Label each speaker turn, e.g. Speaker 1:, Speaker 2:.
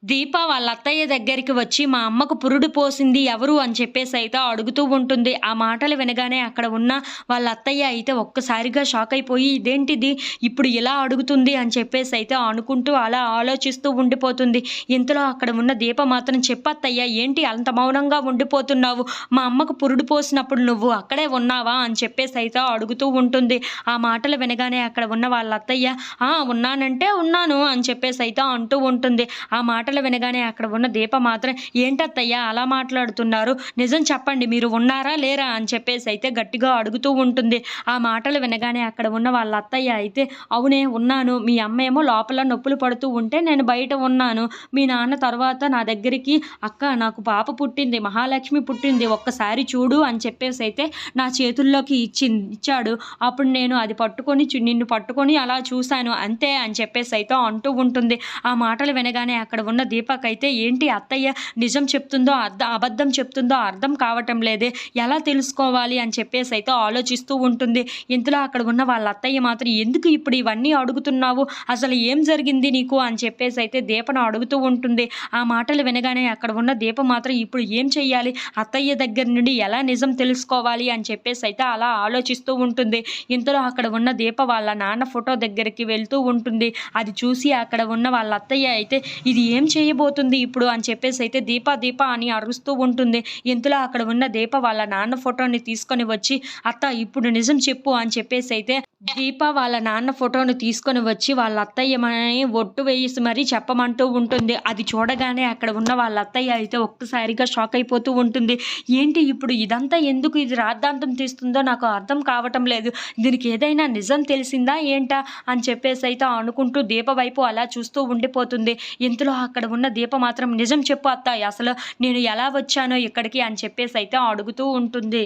Speaker 1: దీప వాళ్ళ అత్తయ్య దగ్గరికి వచ్చి మా అమ్మకు పురుడు పోసింది ఎవరు అని చెప్పేసైతే అడుగుతూ ఉంటుంది. ఆ మాటలు వినగానే అక్కడ ఉన్న వాళ్ళ అత్తయ్య అయితే ఒక్కసారిగా షాక్ అయిపోయి ఇదేంటిది ఇప్పుడు ఇలా అడుగుతుంది అని చెప్పేసైతే అనుకుంటూ అలా ఆలోచిస్తూ ఉండిపోతుంది. ఇంతలో అక్కడ ఉన్న దీప మాత్రం చెప్పత్తయ్య ఏంటి అంత మౌనంగా ఉండిపోతున్నావు? మా అమ్మకు పురుడు పోసినప్పుడు నువ్వు అక్కడే ఉన్నావా? అని చెప్పేసైతే అడుగుతూ ఉంటుంది. ఆ మాటలు వినగానే అక్కడ ఉన్న వాళ్ళ అత్తయ్య ఉన్నానంటే ఉన్నాను అని చెప్పేసైతే అంటూ ఉంటుంది. ఆ మాటలు వినగానే అక్కడ ఉన్న దీప మాత్రం ఏంటత్తయ్య అలా మాట్లాడుతున్నారు? నిజం చెప్పండి మీరు ఉన్నారా? లేరా? అని చెప్పేసైతే గట్టిగా అడుగుతూ ఉంటుంది. ఆ మాటలు వినగానే అక్కడ ఉన్న వాళ్ళ అత్తయ్య అయితే అవునే ఉన్నాను. మీ అమ్మేమో లోపల నొప్పులు పడుతూ ఉంటే నేను బయట ఉన్నాను. మీ నాన్న తర్వాత నా దగ్గరికి అక్క నాకు పాప పుట్టింది. మహాలక్ష్మి పుట్టింది. ఒక్కసారి చూడు అని చెప్పేసైతే నా చేతుల్లోకి ఇచ్చాడు. అప్పుడు నేను అది పట్టుకొని నిన్ను పట్టుకొని అలా చూశాను అంతే అని చెప్పేసైతే అంటూ ఉంటుంది. ఆ మాటలు వినగానే అక్కడ ఉన్న దీపకైతే ఏంటి అత్తయ్య నిజం చెప్తుందో అబద్ధం చెప్తుందో అర్థం కావటం లేదే, ఎలా తెలుసుకోవాలి అని చెప్పేసైతే ఆలోచిస్తూ ఉంటుంది. ఇంతలో అక్కడ ఉన్న వాళ్ళ అత్తయ్య మాత్రం ఎందుకు ఇప్పుడు ఇవన్నీ అడుగుతున్నావు? అసలు ఏం జరిగింది నీకు? అని చెప్పేసైతే దీపను అడుగుతూ ఉంటుంది. ఆ మాటలు వినగానే అక్కడ ఉన్న దీప మాత్రం ఇప్పుడు ఏం చెయ్యాలి? అత్తయ్య దగ్గర నుండి ఎలా నిజం తెలుసుకోవాలి అని చెప్పేసైతే అలా ఆలోచిస్తూ ఉంటుంది. ఇంతలో అక్కడ ఉన్న దీప వాళ్ళ నాన్న ఫోటో దగ్గరికి వెళ్తూ ఉంటుంది. అది చూసి అక్కడ ఉన్న వాళ్ళ అత్తయ్య అయితే ఇది ఏం చేయబోతుంది ఇప్పుడు అని చెప్పేసైతే దీప దీప అని అరుస్తూ ఉంటుంది. ఇంతలో అక్కడ ఉన్న దీప వాళ్ళ నాన్న ఫోటోని తీసుకొని వచ్చి అత్త ఇప్పుడు నిజం చెప్పు అని చెప్పేసైతే దీప వాళ్ళ నాన్న ఫోటోను తీసుకొని వచ్చి వాళ్ళ అత్తయ్యమని ఒట్టు వేసి మరీ చెప్పమంటూ ఉంటుంది. అది చూడగానే అక్కడ ఉన్న వాళ్ళ అత్తయ్య అయితే ఒక్కసారిగా షాక్ అయిపోతూ ఉంటుంది. ఏంటి ఇప్పుడు ఇదంతా ఎందుకు? ఇది రాద్ధాంతం తీస్తుందో నాకు అర్థం కావటం లేదు. దీనికి ఏదైనా నిజం తెలిసిందా ఏంటా అని చెప్పేసైతే అనుకుంటూ దీప వైపు అలా చూస్తూ ఉండిపోతుంది. ఇంతలో అక్కడ ఉన్న దీప మాత్రం నిజం చెప్పు అత్త అసలు నేను ఎలా వచ్చానో ఇక్కడికి అని చెప్పేసైతే అడుగుతూ ఉంటుంది.